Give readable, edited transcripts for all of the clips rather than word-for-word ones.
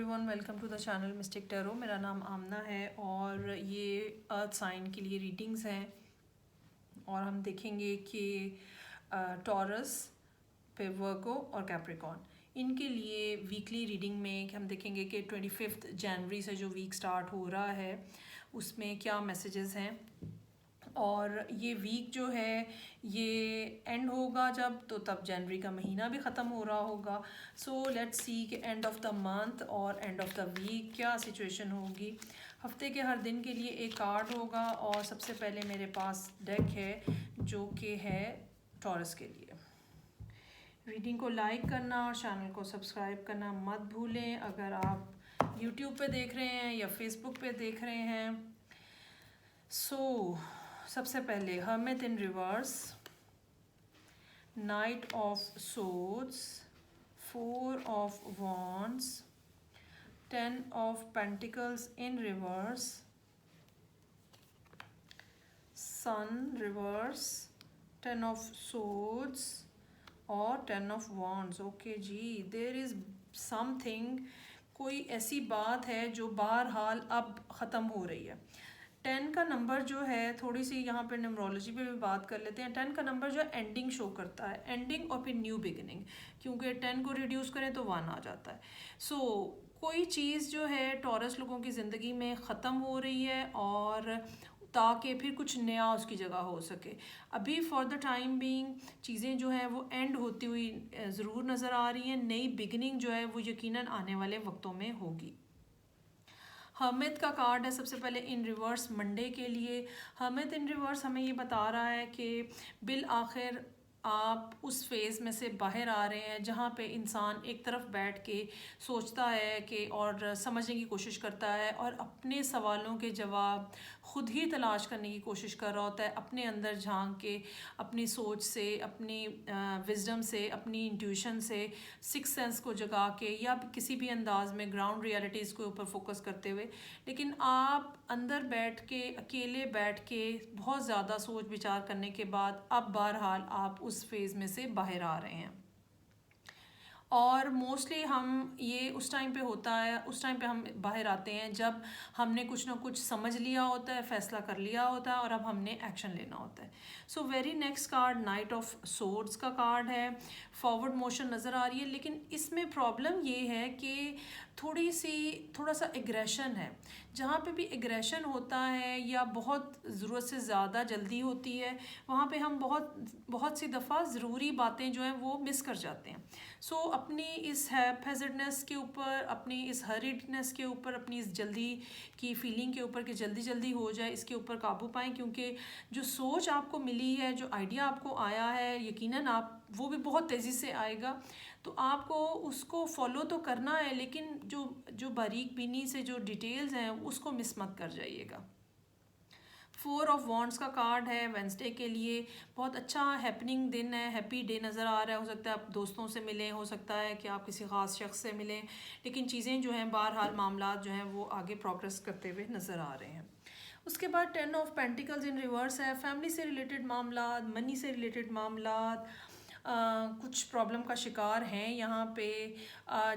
Everyone welcome to the channel mystic tarot. मेरा नाम आमना है और ये अर्थ साइन के लिए रीडिंग्स हैं और हम देखेंगे कि टॉरस पे वर्गो और कैप्रिकॉर्न इनके लिए वीकली रीडिंग में हम देखेंगे कि 25 जनवरी से जो वीक स्टार्ट हो रहा है उसमें क्या मैसेजेस हैं और ये वीक जो है ये एंड होगा जब तो तब जनवरी का महीना भी ख़त्म हो रहा होगा। सो लेट्स सी कि एंड ऑफ द मंथ और एंड ऑफ द वीक क्या सिचुएशन होगी। हफ्ते के हर दिन के लिए एक कार्ड होगा और सबसे पहले मेरे पास डेक है जो कि है टॉरस के लिए। रीडिंग को लाइक करना और चैनल को सब्सक्राइब करना मत भूलें अगर आप यूट्यूब पे देख रहे हैं या फेसबुक पे देख रहे हैं। सबसे पहले hermit in reverse, knight of swords, 4 of wands, 10 of pentacles in reverse, sun reverse, 10 of swords और 10 ऑफ वॉन्ड्स। ओके जी, देयर इज़ समथिंग, कोई ऐसी बात है जो बहरहाल अब ख़त्म हो रही है। 10 का नंबर जो है, थोड़ी सी यहाँ पे न्यूमरोलॉजी पे भी बात कर लेते हैं। 10 का नंबर जो है एंडिंग शो करता है, एंडिंग और फिर न्यू बिगिनिंग, क्योंकि 10 को रिड्यूस करें तो 1 आ जाता है। कोई चीज़ जो है टॉरस लोगों की ज़िंदगी में ख़त्म हो रही है और ताकि फिर कुछ नया उसकी जगह हो सके। अभी फॉर द टाइम बीइंग चीज़ें जो हैं वो एंड होती हुई ज़रूर नज़र आ रही हैं। नई बिगिनिंग जो है वो यकीनन आने वाले वक्तों में होगी। हर्मिट का कार्ड है सबसे पहले इन रिवर्स मंडे के लिए। हर्मिट इन रिवर्स हमें ये बता रहा है कि बिल आखिर आप उस फेज़ में से बाहर आ रहे हैं जहाँ पे इंसान एक तरफ बैठ के सोचता है कि और समझने की कोशिश करता है और अपने सवालों के जवाब ख़ुद ही तलाश करने की कोशिश कर रहा होता है, अपने अंदर झांक के, अपनी सोच से, अपनी विजडम से, अपनी इंट्यूशन से, सिक्स सेंस को जगा के या किसी भी अंदाज में ग्राउंड रियलिटीज़ के ऊपर फोकस करते हुए। लेकिन आप अंदर बैठ के, अकेले बैठ के बहुत ज़्यादा सोच विचार करने के बाद अब बहरहाल आप उस फेज़ में से बाहर आ रहे हैं। और मोस्टली हम ये उस टाइम पे होता है, उस टाइम पे हम बाहर आते हैं जब हमने कुछ ना कुछ समझ लिया होता है, फ़ैसला कर लिया होता है और अब हमने एक्शन लेना होता है। Very next card night of swords का कार्ड है। फॉरवर्ड मोशन नज़र आ रही है, लेकिन इसमें प्रॉब्लम ये है कि थोड़ा सा एग्रेशन है। जहाँ पे भी एग्रेशन होता है या बहुत ज़रूरत से ज़्यादा जल्दी होती है, वहाँ पे हम बहुत सी दफ़ा ज़रूरी बातें जो हैं वो मिस कर जाते हैं। अपनी इस हैज़र्डनेस के ऊपर, अपनी इस हरीडनेस के ऊपर, अपनी इस जल्दी की फीलिंग के ऊपर कि जल्दी जल्दी हो जाए, इसके ऊपर काबू पाएँ। क्योंकि जो सोच आपको मिली है, जो आइडिया आपको आया है, यकीनन आप वो भी बहुत तेज़ी से आएगा, तो आपको उसको फॉलो तो करना है, लेकिन जो बारीक बीनी से जो डिटेल्स हैं उसको मिस मत कर जाइएगा। 4 ऑफ वॉन्ड्स का कार्ड है वेंसडे के लिए। बहुत अच्छा हैपनिंग दिन है, हैप्पी डे नज़र आ रहा है। हो सकता है आप दोस्तों से मिलें, हो सकता है कि आप किसी ख़ास शख्स से मिलें, लेकिन चीज़ें जो हैं बहरहाल मामला जो हैं वो आगे प्रोग्रेस करते हुए नज़र आ रहे हैं। उसके बाद 10 ऑफ पेंटिकल्स इन रिवर्स है। फैमिली से रिलेटेड मामला, मनी से रिलेटेड मामला, कुछ प्रॉब्लम का शिकार हैं यहाँ पे।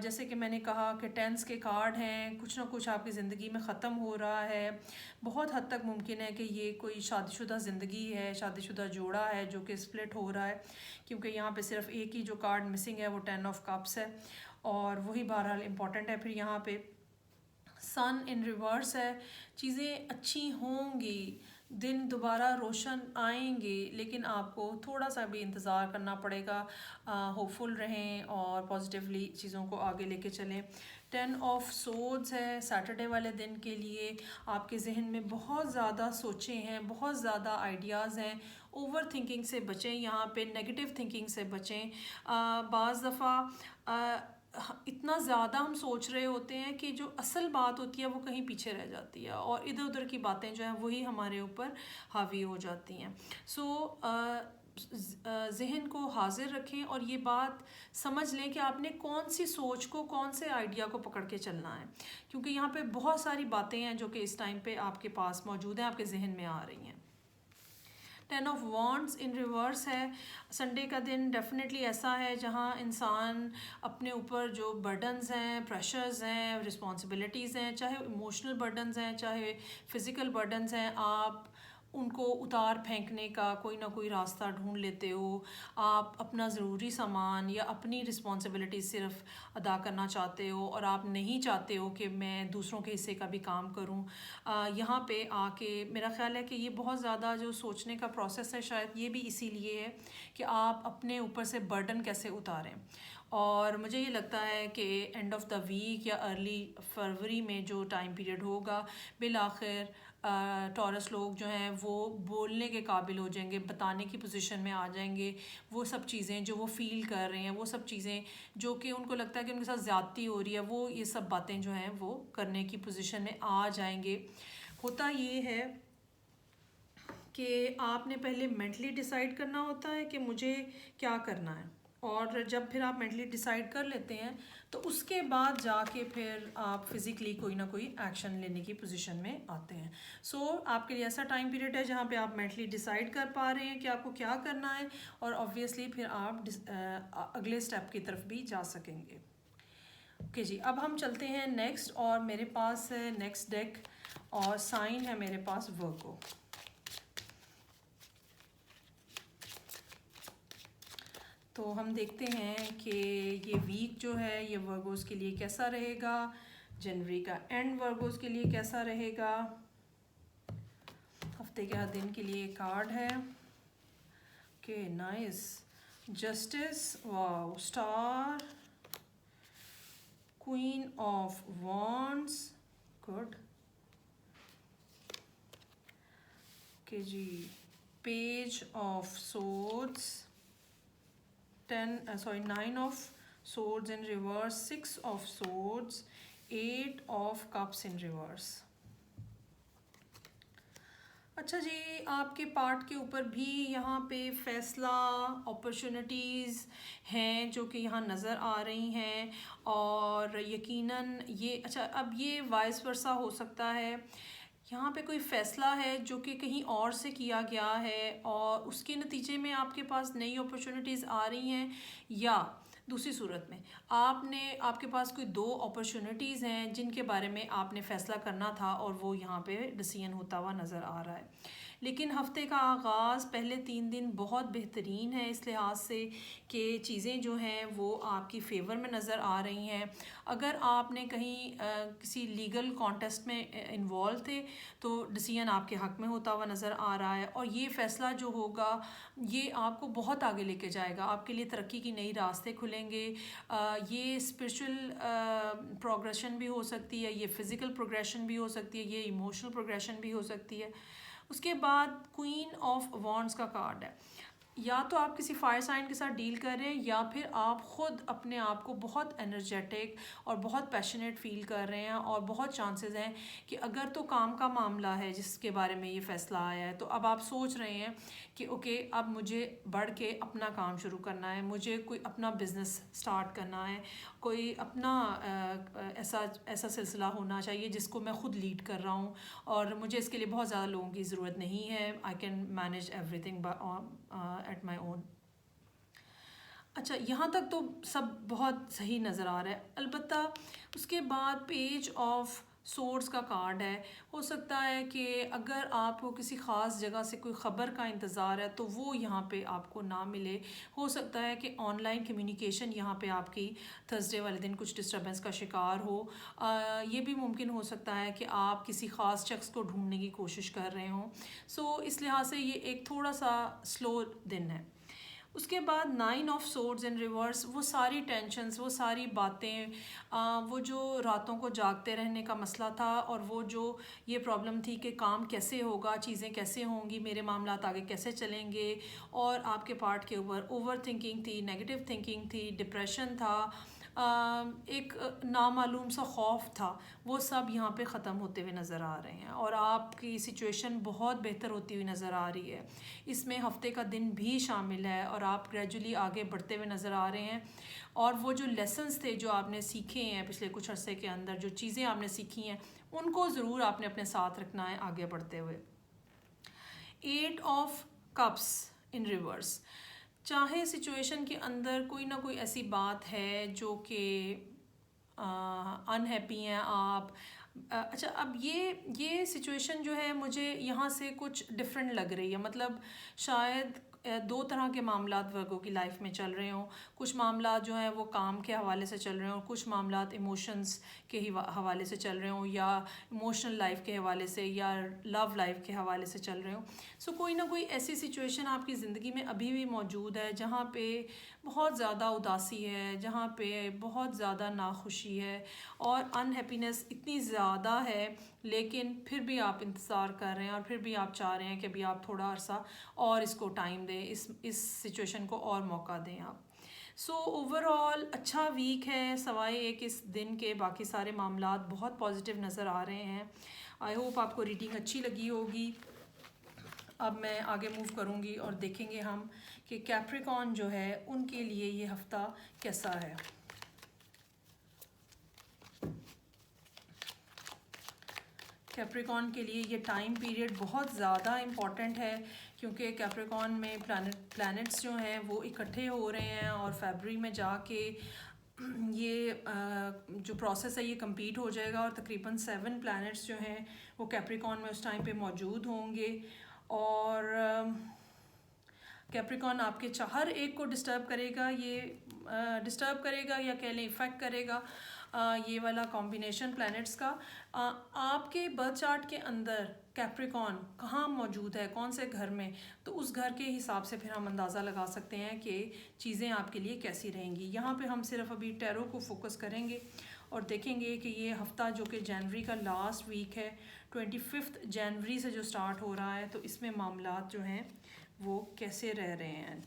जैसे कि मैंने कहा कि टेंस के कार्ड हैं, कुछ ना कुछ आपकी ज़िंदगी में ख़त्म हो रहा है। बहुत हद तक मुमकिन है कि ये कोई शादीशुदा ज़िंदगी है, शादीशुदा जोड़ा है जो कि स्प्लिट हो रहा है, क्योंकि यहाँ पे सिर्फ एक ही जो कार्ड मिसिंग है वो 10 ऑफ कप्स है और वही बहरहाल इम्पॉर्टेंट है। फिर यहाँ पे सन इन रिवर्स है। चीज़ें अच्छी होंगी, दिन दोबारा रोशन आएंगे, लेकिन आपको थोड़ा सा भी इंतज़ार करना पड़ेगा। होपफुल रहें और पॉजिटिवली चीज़ों को आगे लेके चलें। 10 ऑफ सोर्ड्स है सैटरडे वाले दिन के लिए। आपके जहन में बहुत ज़्यादा सोचें हैं, बहुत ज़्यादा आइडियाज़ हैं। ओवर थिंकिंग से बचें, यहाँ पे नेगेटिव थिंकिंग से बचें। बाज़ दफ़ा इतना ज़्यादा हम सोच रहे होते हैं कि जो असल बात होती है वो कहीं पीछे रह जाती है और इधर उधर की बातें जो हैं वही हमारे ऊपर हावी हो जाती हैं। ज़हन को हाजिर रखें और ये बात समझ लें कि आपने कौन सी सोच को, कौन से आइडिया को पकड़ के चलना है, क्योंकि यहाँ पे बहुत सारी बातें हैं जो कि इस टाइम पे आपके पास मौजूद हैं, आपके जहन में आ रही हैं। Ten of wands in reverse है। संडे का दिन डेफिनेटली ऐसा है जहाँ इंसान अपने ऊपर जो बर्डन्स हैं, प्रेशर्स हैं, रिस्पॉन्सिबिलिटीज़ हैं, चाहे इमोशनल बर्डन्स हैं, चाहे फिज़िकल बर्डन्स हैं, आप उनको उतार फेंकने का कोई ना कोई रास्ता ढूंढ लेते हो। आप अपना ज़रूरी सामान या अपनी रिस्पॉन्सिबिलिटी सिर्फ अदा करना चाहते हो और आप नहीं चाहते हो कि मैं दूसरों के हिस्से का भी काम करूं। यहाँ पे आके मेरा ख्याल है कि ये बहुत ज़्यादा जो सोचने का प्रोसेस है शायद ये भी इसीलिए है कि आप अपने ऊपर से बर्डन कैसे उतारें। और मुझे ये लगता है कि एंड ऑफ द वीक या अर्ली फरवरी में जो टाइम पीरियड होगा, बिल आखिर टॉरस लोग जो हैं वो बोलने के काबिल हो जाएंगे, बताने की पोजीशन में आ जाएंगे। वो सब चीज़ें जो वो फील कर रहे हैं, वो सब चीज़ें जो कि उनको लगता है कि उनके साथ ज़्यादती हो रही है, वो ये सब बातें जो हैं वो करने की पोजीशन में आ जाएंगे। होता ये है कि आपने पहले मेंटली डिसाइड करना होता है कि मुझे क्या करना है, और जब फिर आप मेंटली डिसाइड कर लेते हैं तो उसके बाद जाके फिर आप फिज़िकली कोई ना कोई एक्शन लेने की पोजीशन में आते हैं। सो आपके लिए ऐसा टाइम पीरियड है जहाँ पे आप मेंटली डिसाइड कर पा रहे हैं कि आपको क्या करना है, और ऑब्वियसली फिर आप अगले स्टेप की तरफ भी जा सकेंगे। ओके जी, अब हम चलते हैं नेक्स्ट, और मेरे पास है नेक्स्ट डेक और साइन है मेरे पास वर्गो। तो हम देखते हैं कि ये वीक जो है ये वर्गोस के लिए कैसा रहेगा, जनवरी का एंड वर्गोस के लिए कैसा रहेगा। हफ्ते के हर दिन के लिए कार्ड है। Okay nice, justice, wow, star, queen of wands, good. Okay जी, page of swords, 9 of swords in reverse, 6 of swords, 8 of cups in reverse। अच्छा जी, आपके पार्ट के ऊपर भी यहाँ पे फैसला, अपॉर्चुनिटीज़ हैं जो कि यहाँ नज़र आ रही हैं, और यकीनन ये अच्छा, अब ये वाइस वर्सा हो सकता है। यहाँ पे कोई फ़ैसला है जो कि कहीं और से किया गया है और उसके नतीजे में आपके पास नई अपॉर्चुनिटीज़ आ रही हैं, या दूसरी सूरत में आपके पास कोई दो अपॉर्चुनिटीज़ हैं जिनके बारे में आपने फ़ैसला करना था और वो यहाँ पे डिसीजन होता हुआ नज़र आ रहा है। लेकिन हफ्ते का आगाज़ पहले 3 दिन बहुत बेहतरीन है इस लिहाज से कि चीज़ें जो हैं वो आपकी फ़ेवर में नज़र आ रही हैं। अगर आपने कहीं किसी लीगल कॉन्टेस्ट में इन्वॉल्व थे तो डिसीजन आपके हक़ में होता हुआ नज़र आ रहा है, और ये फ़ैसला जो होगा ये आपको बहुत आगे लेके जाएगा, आपके लिए तरक्की की नई रास्ते खुलेंगे। ये स्पिरिचुअल प्रोग्रेशन भी हो सकती है, ये फ़िज़िकल प्रोग्रेशन भी हो सकती है, ये इमोशनल प्रोग्रेशन भी हो सकती है। उसके बाद क्वीन ऑफ वॉन्ड्स का कार्ड है। या तो आप किसी फायर साइन के साथ डील कर रहे हैं, या फिर आप ख़ुद अपने आप को बहुत एनर्जेटिक और बहुत पैशनेट फील कर रहे हैं, और बहुत चांसेस हैं कि अगर तो काम का मामला है जिसके बारे में ये फ़ैसला आया है तो अब आप सोच रहे हैं कि ओके, अब मुझे बढ़ के अपना काम शुरू करना है, मुझे कोई अपना बिज़नेस स्टार्ट करना है, कोई अपना ऐसा सिलसिला होना चाहिए जिसको मैं ख़ुद लीड कर रहा हूँ, और मुझे इसके लिए बहुत ज़्यादा लोगों की ज़रूरत नहीं है। I can manage everything at my own. अच्छा, यहाँ तक तो सब बहुत सही नज़र आ रहा है। अलबत्ता उसके बाद पेज ऑफ सोर्ड्स का कार्ड है। हो सकता है कि अगर आपको किसी ख़ास जगह से कोई ख़बर का इंतज़ार है तो वो यहाँ पे आपको ना मिले। हो सकता है कि ऑनलाइन कम्युनिकेशन यहाँ पे आपकी थर्सडे वाले दिन कुछ डिस्टर्बेंस का शिकार हो। ये भी मुमकिन हो सकता है कि आप किसी ख़ास शख्स को ढूंढने की कोशिश कर रहे हों। सो इस लिहाज से ये एक थोड़ा सा स्लो दिन है। उसके बाद 9 ऑफ सोर्ड्स इन रिवर्स, वो सारी टेंशन्स, वो सारी बातें, वो जो रातों को जागते रहने का मसला था, और वो जो ये प्रॉब्लम थी कि काम कैसे होगा, चीज़ें कैसे होंगी, मेरे मामलात आगे कैसे चलेंगे, और आपके पार्ट के ऊपर ओवर थिंकिंग थी, नेगेटिव थिंकिंग थी, डिप्रेशन था, एक नामालूम सा खौफ था, वो सब यहाँ पे ख़त्म होते हुए नज़र आ रहे हैं, और आपकी सिचुएशन बहुत बेहतर होती हुई नज़र आ रही है। इसमें हफ्ते का दिन भी शामिल है, और आप ग्रेजुअली आगे बढ़ते हुए नज़र आ रहे हैं, और वो जो लेसन्स थे जो आपने सीखे हैं पिछले कुछ अरसे के अंदर, जो चीज़ें आपने सीखी हैं उनको ज़रूर आपने अपने साथ रखना है आगे बढ़ते हुए। 8 ऑफ कप्स इन रिवर्स। चाहे सिचुएशन के अंदर कोई ना कोई ऐसी बात है जो कि अनहैप्पी हैं आप। अच्छा, अब ये सिचुएशन जो है मुझे यहाँ से कुछ डिफरेंट लग रही है। मतलब शायद दो तरह के मामलात वर्गों की लाइफ में चल रहे हों। कुछ मामलात जो हैं वो काम के हवाले से चल रहे हों, कुछ मामलात इमोशंस के ही हवाले से चल रहे हों, या इमोशनल लाइफ के हवाले से, या लव लाइफ के हवाले से चल रहे हों। सो कोई ना कोई ऐसी सिचुएशन आपकी ज़िंदगी में अभी भी मौजूद है जहाँ पे बहुत ज़्यादा उदासी है, जहाँ पे बहुत ज़्यादा नाखुशी है और अनहैप्पीनेस इतनी ज़्यादा है, लेकिन फिर भी आप इंतज़ार कर रहे हैं और फिर भी आप चाह रहे हैं कि अभी आप थोड़ा अरसा और इसको टाइम दें, इस सिचुएशन को और मौका दें आप। सो ओवरऑल अच्छा वीक है, सवाए एक इस दिन के बाकी सारे मामलात बहुत पॉजिटिव नज़र आ रहे हैं। आई होप आपको रीडिंग अच्छी लगी होगी। अब मैं आगे मूव करूँगी और देखेंगे हम कि कैप्रिकॉर्न जो है उनके लिए ये हफ़्ता कैसा है। कैप्रिकॉर्न के लिए ये टाइम पीरियड बहुत ज़्यादा इम्पॉर्टेंट है, क्योंकि कैप्रिकॉर्न में प्लैनेट्स जो हैं वो इकट्ठे हो रहे हैं और फरवरी में जाके ये जो प्रोसेस है ये कंप्लीट हो जाएगा और तकरीबन 7 प्लैनेट्स जो हैं वो कैप्रिकॉर्न में उस टाइम पे मौजूद होंगे। और कैप्रिकॉर्न आपके हर एक को डिस्टर्ब करेगा, ये डिस्टर्ब करेगा या कह लें इफ़ेक्ट करेगा ये वाला कॉम्बिनेशन प्लैनेट्स का। आपके बर्थ चार्ट के अंदर कैप्रिकॉर्न कहाँ मौजूद है, कौन से घर में, तो उस घर के हिसाब से फिर हम अंदाज़ा लगा सकते हैं कि चीज़ें आपके लिए कैसी रहेंगी। यहाँ पे हम सिर्फ अभी टैरो को फोकस करेंगे और देखेंगे कि ये हफ़्ता जो कि जनवरी का लास्ट वीक है, 25 जनवरी से जो स्टार्ट हो रहा है, तो इसमें मामलात जो हैं वो कैसे रह रहे हैं।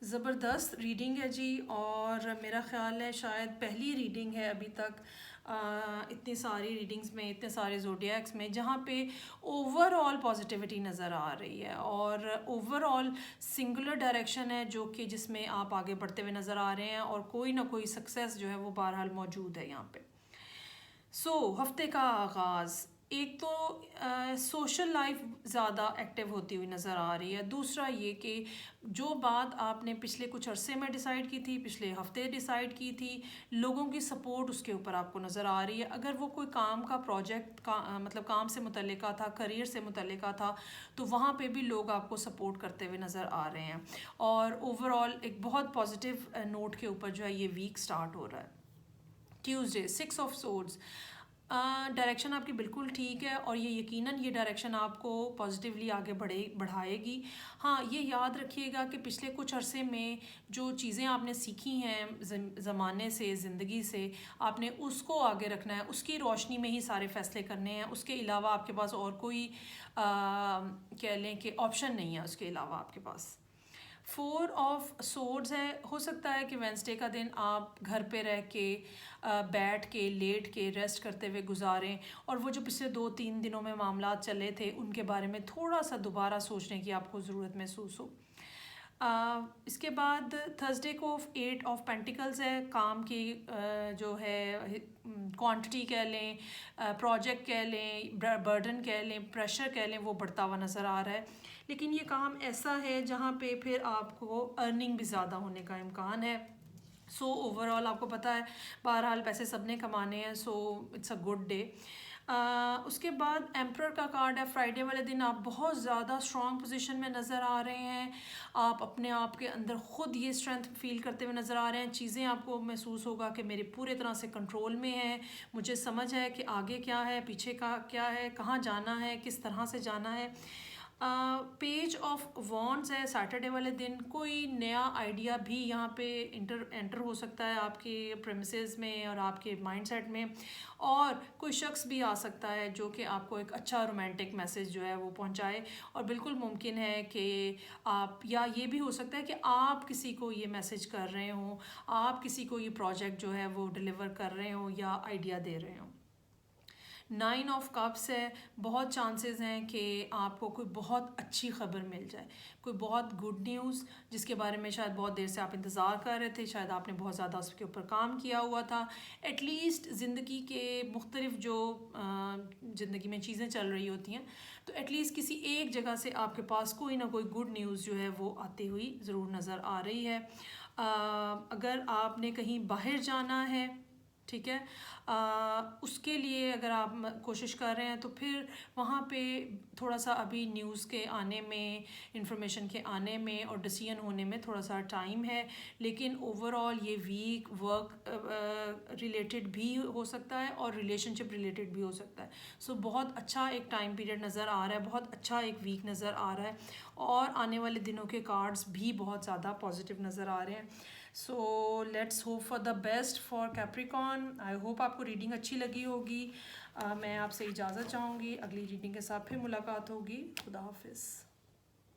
ज़बरदस्त रीडिंग है जी, और मेरा ख़्याल है शायद पहली रीडिंग है अभी तक इतनी सारी रीडिंग्स में, इतने सारे ज़ोडिएक्स में, जहाँ पे ओवरऑल पॉजिटिविटी नज़र आ रही है और ओवरऑल सिंगुलर डायरेक्शन है जो कि जिसमें आप आगे बढ़ते हुए नज़र आ रहे हैं और कोई ना कोई सक्सेस जो है वो बहरहाल मौजूद है यहाँ पे। हफ्ते का आगाज़, एक तो सोशल लाइफ ज़्यादा एक्टिव होती हुई नज़र आ रही है। दूसरा ये कि जो बात आपने पिछले कुछ अरसे में डिसाइड की थी, पिछले हफ्ते डिसाइड की थी, लोगों की सपोर्ट उसके ऊपर आपको नज़र आ रही है। अगर वो कोई काम का प्रोजेक्ट का मतलब काम से मुतल्लिका था, करियर से मुतल्लिका था, तो वहाँ पे भी लोग आपको सपोर्ट करते हुए नज़र आ रहे हैं और ओवरऑल एक बहुत पॉजिटिव नोट के ऊपर जो है ये वीक स्टार्ट हो रहा है। ट्यूसडे 6 ऑफ सोर्ड्स, डायरेक्शन आपकी बिल्कुल ठीक है और ये यकीनन ये डायरेक्शन आपको पॉजिटिवली आगे बढ़ाएगी। हाँ, ये याद रखिएगा कि पिछले कुछ अरसे में जो चीज़ें आपने सीखी हैं ज़माने से, ज़िंदगी से, आपने उसको आगे रखना है, उसकी रोशनी में ही सारे फ़ैसले करने हैं। उसके अलावा आपके पास और कोई कह लें कि ऑप्शन नहीं है उसके अलावा आपके पास। 4 ऑफ सोर्ड्स है, हो सकता है कि वेंसडे का दिन आप घर पे रह के बैठ के लेट के रेस्ट करते हुए गुजारें और वो जो पिछले 2-3 दिनों में मामलात चले थे उनके बारे में थोड़ा सा दोबारा सोचने की आपको ज़रूरत महसूस हो। इसके बाद थर्सडे को 8 ऑफ पेंटिकल्स है, काम की जो है क्वांटिटी कह लें, प्रोजेक्ट कह लें, बर्डन कह लें, प्रेशर कह लें, वो बढ़ता हुआ नज़र आ रहा है। लेकिन ये काम ऐसा है जहाँ पे फिर आपको अर्निंग भी ज़्यादा होने का इम्कान है। ओवरऑल आपको पता है बहरहाल पैसे सबने कमाने हैं, इट्स अ गुड डे। उसके बाद एम्परर का कार्ड है, फ्राइडे वाले दिन आप बहुत ज़्यादा स्ट्रॉन्ग पोजीशन में नज़र आ रहे हैं। आप अपने आप के अंदर ख़ुद ये स्ट्रेंथ फील करते हुए नज़र आ रहे हैं। चीज़ें आपको महसूस होगा कि मेरे पूरे तरह से कंट्रोल में है, मुझे समझ है कि आगे क्या है, पीछे का क्या है, कहाँ जाना है, किस तरह से जाना है। पेज ऑफ वॉन्ड्स है, सैटरडे वाले दिन कोई नया आइडिया भी यहाँ पे एंटर हो सकता है आपके प्रेमिसेस में और आपके माइंडसेट में, और कोई शख्स भी आ सकता है जो कि आपको एक अच्छा रोमांटिक मैसेज जो है वो पहुँचाए। और बिल्कुल मुमकिन है कि आप, या ये भी हो सकता है कि आप किसी को ये मैसेज कर रहे हों, आप किसी को ये प्रोजेक्ट जो है वो डिलीवर कर रहे हों या आइडिया दे रहे हों। 9 ऑफ कप्स है, बहुत चांसेस हैं कि आपको कोई बहुत अच्छी खबर मिल जाए, कोई बहुत गुड न्यूज़ जिसके बारे में शायद बहुत देर से आप इंतज़ार कर रहे थे, शायद आपने बहुत ज़्यादा उसके ऊपर काम किया हुआ था। एटलीस्ट ज़िंदगी के मुख्तलिफ जो ज़िंदगी में चीज़ें चल रही होती हैं, तो एटलीस्ट किसी एक जगह से आपके पास कोई ना कोई गुड न्यूज़ जो है वो आती हुई ज़रूर नज़र आ रही है। अगर आपने कहीं बाहर जाना है, ठीक है, उसके लिए अगर आप कोशिश कर रहे हैं तो फिर वहाँ पे थोड़ा सा अभी न्यूज़ के आने में, इंफॉर्मेशन के आने में और डिसीजन होने में थोड़ा सा टाइम है, लेकिन ओवरऑल ये वीक वर्क रिलेटेड भी हो सकता है और रिलेशनशिप रिलेटेड भी हो सकता है। सो बहुत अच्छा एक टाइम पीरियड नज़र आ रहा है, बहुत अच्छा एक वीक नज़र आ रहा है और आने वाले दिनों के कार्ड्स भी बहुत ज़्यादा पॉजिटिव नज़र आ रहे हैं। So let's hope for the best for Capricorn. I hope आपको रीडिंग अच्छी लगी होगी। मैं आपसे इजाज़त चाहूँगी, अगली रीडिंग के साथ फिर मुलाकात होगी। खुदा हाफिज़।